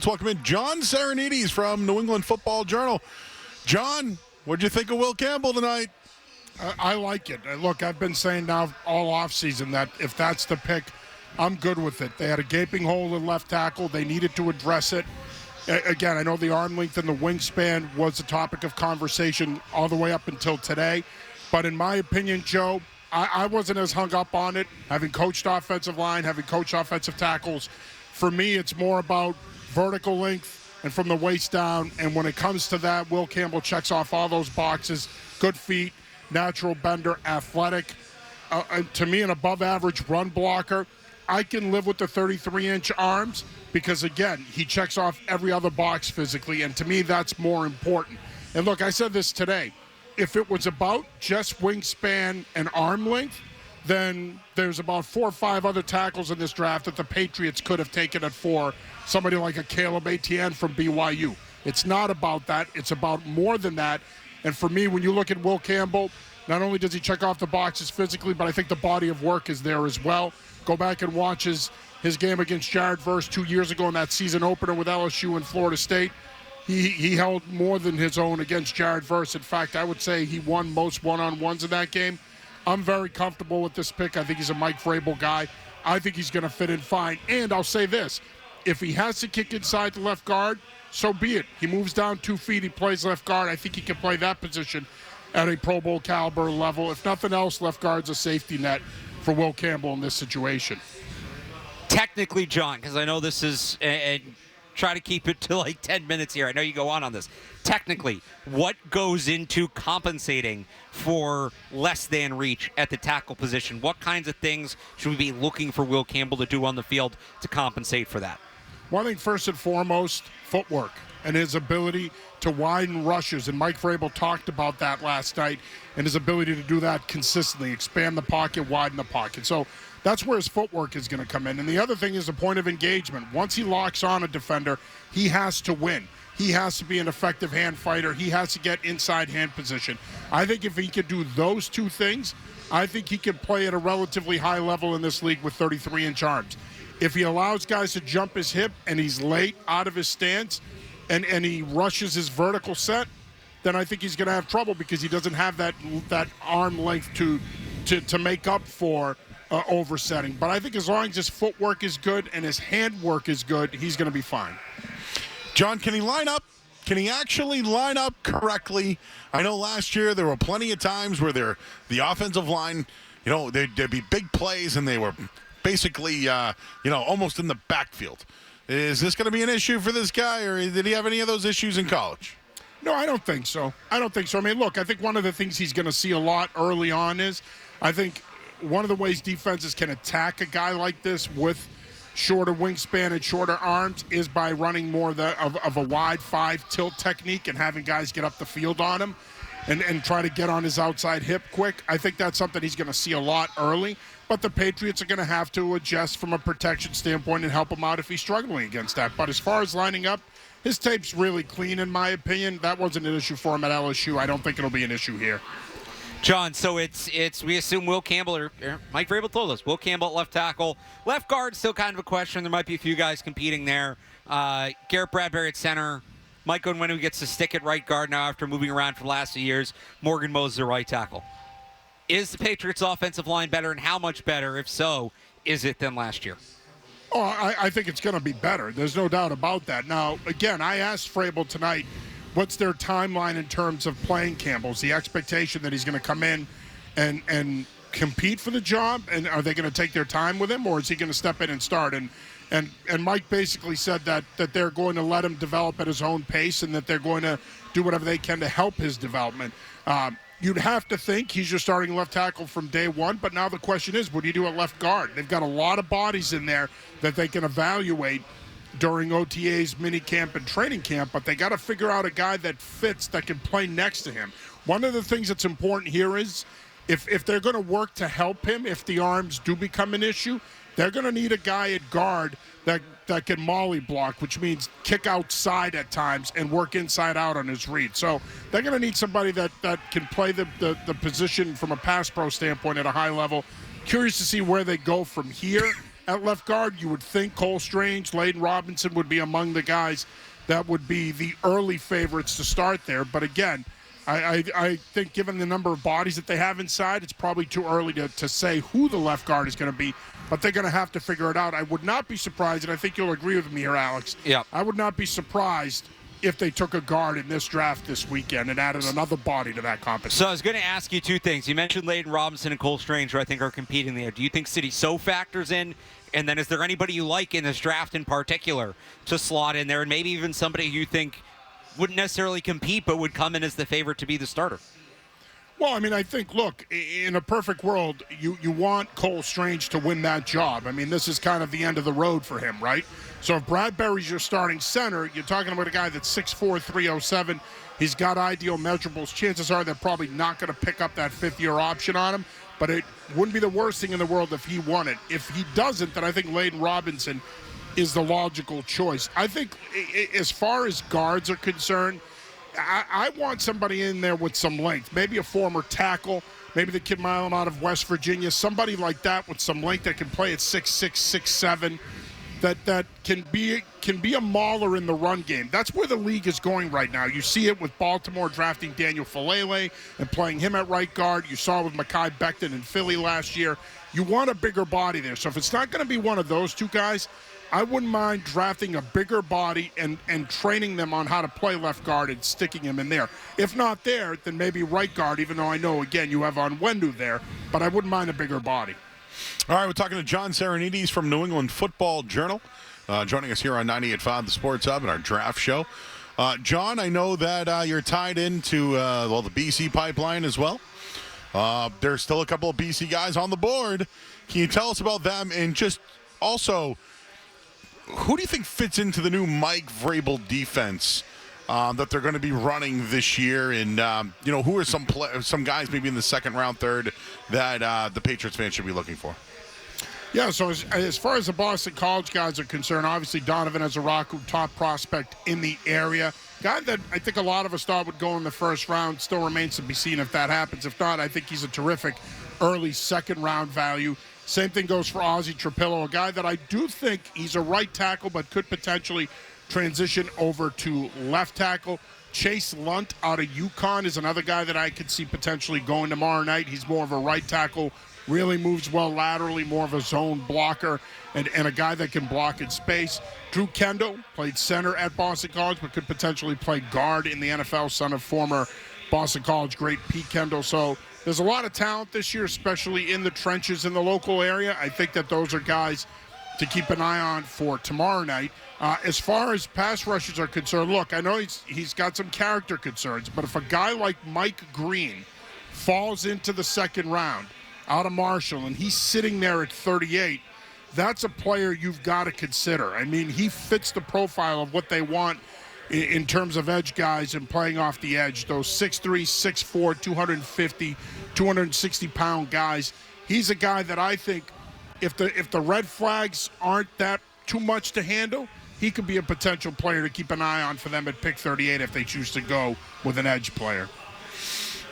Let's welcome in John Sarianides from New England Football Journal. John, what'd you think of Will Campbell tonight? I like it. Look, I've been saying now all offseason that if that's the pick, I'm good with it. They had a gaping hole in left tackle. They needed to address it. Again, I know the arm length and the wingspan was a topic of conversation all the way up until today. But in my opinion, Joe, I wasn't as hung up on it. Having coached offensive line, having coached offensive tackles, for me it's more about vertical length and from the waist down. And when it comes to that, Will Campbell checks off all those boxes. Good feet, natural bender, athletic. To me, an above-average run blocker. I can live with the 33-inch arms because, again, he checks off every other box physically, and to me, that's more important. And look, I said this today. If it was about just wingspan and arm length, then there's about 4 or 5 other tackles in this draft that the Patriots could have taken it for, somebody like a Caleb Etienne from BYU. It's not about that. It's about more than that. And for me, when you look at Will Campbell, not only does he check off the boxes physically, but I think the body of work is there as well. Go back and watch his game against Jared Verse 2 years ago in that season opener with LSU and Florida State. He held more than his own against Jared Verse. In fact, I would say he won most one-on-ones in that game. I'm very comfortable with this pick. I think he's a Mike Vrabel guy. I think he's going to fit in fine. And I'll say this. If he has to kick inside the left guard, so be it. He moves down 2 feet. He plays left guard. I think he can play that position at a Pro Bowl caliber level. If nothing else, left guard's a safety net for Will Campbell in this situation. Technically, John, because I know this is, and try to keep it to like 10 minutes here. I know you go on this. Technically, what goes into compensating for less than reach at the tackle position? What kinds of things should we be looking for Will Campbell to do on the field to compensate for that? Well, I think first and foremost, footwork and his ability to widen rushes. And Mike Vrabel talked about that last night and his ability to do that consistently, expand the pocket, widen the pocket. So that's where his footwork is going to come in. And the other thing is the point of engagement. Once he locks on a defender, he has to win. He has to be an effective hand fighter. He has to get inside hand position. I think if he could do those 2 things, I think he can play at a relatively high level in this league with 33-inch arms. If he allows guys to jump his hip and he's late out of his stance and he rushes his vertical set, then I think he's going to have trouble because he doesn't have that arm length to make up for oversetting. But I think as long as his footwork is good and his handwork is good, he's going to be fine. John, can he line up? Can he actually line up correctly? I know last year there were plenty of times where the offensive line, there'd be big plays and they were basically, almost in the backfield. Is this going to be an issue for this guy, or did he have any of those issues in college? No, I don't think so. I mean, look, I think one of the things he's going to see a lot early on is, I think one of the ways defenses can attack a guy like this with shorter wingspan and shorter arms is by running more of a wide 5 tilt technique and having guys get up the field on him and try to get on his outside hip quick. I think that's something he's going to see a lot early. But the Patriots are going to have to adjust from a protection standpoint and help him out if he's struggling against that. But as far as lining up, his tape's really clean, in my opinion. That wasn't an issue for him at LSU. I don't think it'll be an issue here. John, so it's we assume Will Campbell, or Mike Vrabel told us, Will Campbell at left tackle. Left guard, still kind of a question. There might be a few guys competing there. Garrett Bradbury at center. Mike Onwenu gets to stick at right guard now after moving around for the last few years. Morgan Moses at right tackle. Is the Patriots' offensive line better, and how much better, if so, is it than last year? Oh, I think it's going to be better. There's no doubt about that. Now, again, I asked Vrabel tonight, what's their timeline in terms of playing Campbell? Is the expectation that he's going to come in and compete for the job, and are they going to take their time with him, or is he going to step in and start? And Mike basically said that they're going to let him develop at his own pace and that they're going to do whatever they can to help his development. You'd have to think he's your starting left tackle from day one, but now the question is, what do you do at left guard? They've got a lot of bodies in there that they can evaluate during OTAs, minicamp, and training camp, but they got to figure out a guy that fits, that can play next to him. One of the things that's important here is if they're going to work to help him, if the arms do become an issue, they're going to need a guy at guard that can molly block, which means kick outside at times and work inside out on his read. So they're going to need somebody that can play the position from a pass pro standpoint at a high level. Curious to see where they go from here. at left guard, you would think Cole Strange, Layden Robinson would be among the guys that would be the early favorites to start there. But again, I think given the number of bodies that they have inside, it's probably too early to say who the left guard is going to be. But they're going to have to figure it out. I would not be surprised, and I think you'll agree with me here, Alex. Yep. I would not be surprised if they took a guard in this draft this weekend and added another body to that competition. So I was going to ask you two things. You mentioned Layden Robinson and Cole Strange, who I think are competing there. Do you think City so factors in? And then is there anybody you like in this draft in particular to slot in there? And maybe even somebody you think wouldn't necessarily compete but would come in as the favorite to be the starter? Well, I mean, I think, look, in a perfect world, you want Cole Strange to win that job. I mean, this is kind of the end of the road for him, right? So if Bradbury's your starting center, you're talking about a guy that's 6'4", 307. He's got ideal measurables. Chances are they're probably not going to pick up that fifth-year option on him, but it wouldn't be the worst thing in the world if he won it. If he doesn't, then I think Layden Robinson is the logical choice. I think as far as guards are concerned, I want somebody in there with some length, maybe a former tackle, maybe the kid Milan out of West Virginia, somebody like that with some length that can play at 6'6", 6'7", that can be a mauler in the run game. That's where the league is going right now. You see it with Baltimore drafting Daniel Falele and playing him at right guard. You saw it with Mekhi Becton in Philly last year. You want a bigger body there. So if it's not going to be one of those two guys, I wouldn't mind drafting a bigger body and training them on how to play left guard and sticking him in there. If not there, then maybe right guard, even though I know, again, you have Onwenu there, but I wouldn't mind a bigger body. All right, we're talking to John Sarianides from New England Football Journal, joining us here on 98.5 The Sports Hub and our draft show. John, I know that you're tied into the BC pipeline as well. There's still a couple of BC guys on the board. Can you tell us about them and just also who do you think fits into the new Mike Vrabel defense that they're going to be running this year? And, who are some guys maybe in the second round, third, that the Patriots fans should be looking for? Yeah, so as far as the Boston College guys are concerned, obviously Donovan Ezaraku, top prospect in the area. Guy that I think a lot of us thought would go in the first round. Still remains to be seen if that happens. If not, I think he's a terrific early second round value. Same thing goes for Ozzie Trapillo, a guy that I do think he's a right tackle but could potentially transition over to left tackle. Chase Lunt out of UConn is another guy that I could see potentially going tomorrow night. He's more of a right tackle, really moves well laterally, more of a zone blocker, and a guy that can block in space. Drew Kendall played center at Boston College but could potentially play guard in the NFL, son of former Boston College great Pete Kendall. So there's a lot of talent this year, especially in the trenches in the local area. I think that those are guys to keep an eye on for tomorrow night. As far as pass rushers are concerned, look, I know he's got some character concerns, but if a guy like Mike Green falls into the second round out of Marshall and he's sitting there at 38, that's a player you've got to consider. I mean, he fits the profile of what they want in terms of edge guys and playing off the edge, those 6'3", 6'4", 250, 260-pound guys. He's a guy that I think if the red flags aren't that too much to handle, he could be a potential player to keep an eye on for them at pick 38 if they choose to go with an edge player.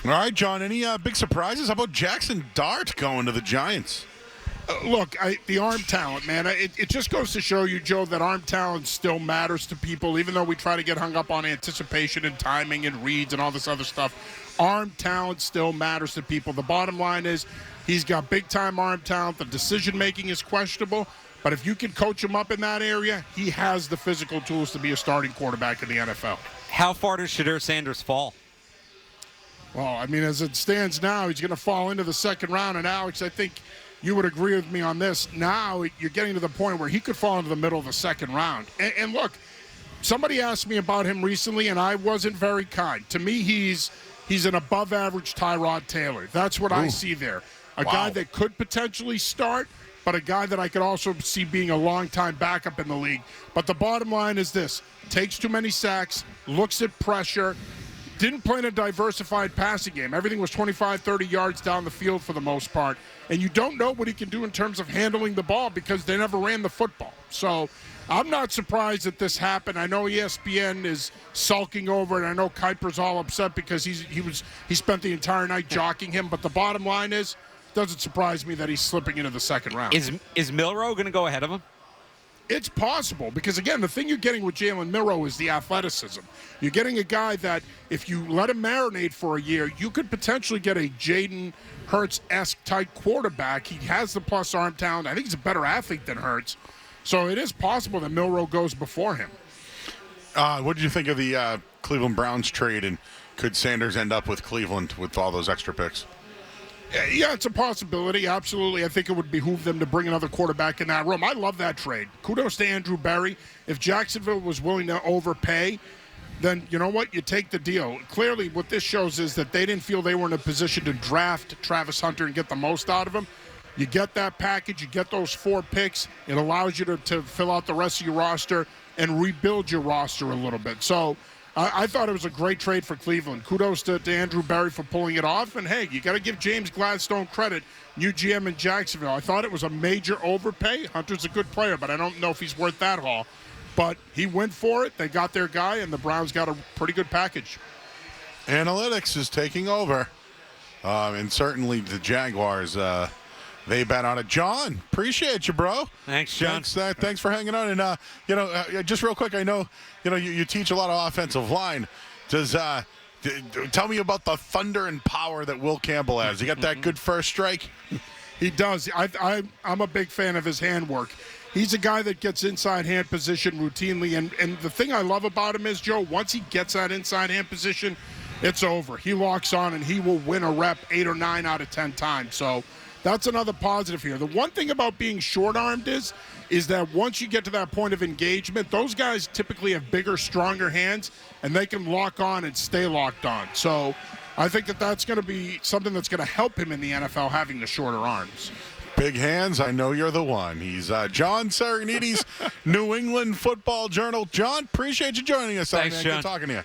All right, John, any big surprises? How about Jackson Dart going to the Giants? Look, the arm talent, man, it just goes to show you, Joe, that arm talent still matters to people, even though we try to get hung up on anticipation and timing and reads and all this other stuff. Arm talent still matters to people. The bottom line is he's got big-time arm talent. The decision-making is questionable, but if you can coach him up in that area, he has the physical tools to be a starting quarterback in the NFL. How far does Shadur Sanders fall? Well, I mean, as it stands now, he's going to fall into the second round, and Alex, I think you would agree with me on this. Now you're getting to the point where he could fall into the middle of the second round. And look, somebody asked me about him recently, and I wasn't very kind. To me, he's an above-average Tyrod Taylor. That's what I see there. A guy that could potentially start, but a guy that I could also see being a long-time backup in the league. But the bottom line is this. Takes too many sacks, looks at pressure, didn't play in a diversified passing game. Everything was 25, 30 yards down the field for the most part. And you don't know what he can do in terms of handling the ball because they never ran the football. So I'm not surprised that this happened. I know ESPN is sulking over it. I know Kuiper's all upset because he spent the entire night jockeying him. But the bottom line is doesn't surprise me that he's slipping into the second round. Is Milroe going to go ahead of him? It's possible because, again, the thing you're getting with Jalen Milroe is the athleticism. You're getting a guy that if you let him marinate for a year, you could potentially get a Jaden Hurts-esque type quarterback. He has the plus arm talent. I think he's a better athlete than Hurts. So it is possible that Milroe goes before him. What did you think of the Cleveland Browns trade, and could Sanders end up with Cleveland with all those extra picks? Yeah, it's a possibility. Absolutely. I think it would behoove them to bring another quarterback in that room. I love that trade. Kudos to Andrew Berry. If Jacksonville was willing to overpay, then you know what? You take the deal. Clearly, what this shows is that they didn't feel they were in a position to draft Travis Hunter and get the most out of him. You get that package. You get those 4 picks. It allows you to fill out the rest of your roster and rebuild your roster a little bit. So I thought it was a great trade for Cleveland. Kudos to Andrew Berry for pulling it off. And, hey, you got to give James Gladstone credit, new GM in Jacksonville. I thought it was a major overpay. Hunter's a good player, but I don't know if he's worth that haul. But he went for it. They got their guy, and the Browns got a pretty good package. Analytics is taking over. And certainly the Jaguars, they bet on it. John, appreciate you, bro. Thanks, John. Thanks for hanging on. And, just real quick, I know, you teach a lot of offensive line. Tell me about the thunder and power that Will Campbell has. He got that good first strike? He does. I'm a big fan of his handwork. He's a guy that gets inside hand position routinely. And the thing I love about him is, Joe, once he gets that inside hand position, it's over. He locks on and he will win a rep 8 or 9 out of 10 times. So that's another positive here. The one thing about being short-armed is that once you get to that point of engagement, those guys typically have bigger, stronger hands, and they can lock on and stay locked on. So I think that's going to be something that's going to help him in the NFL, having the shorter arms. Big hands, I know you're the one. He's John Sarianides, New England Football Journal. John, appreciate you joining us. Thanks, man. John. Good talking to you.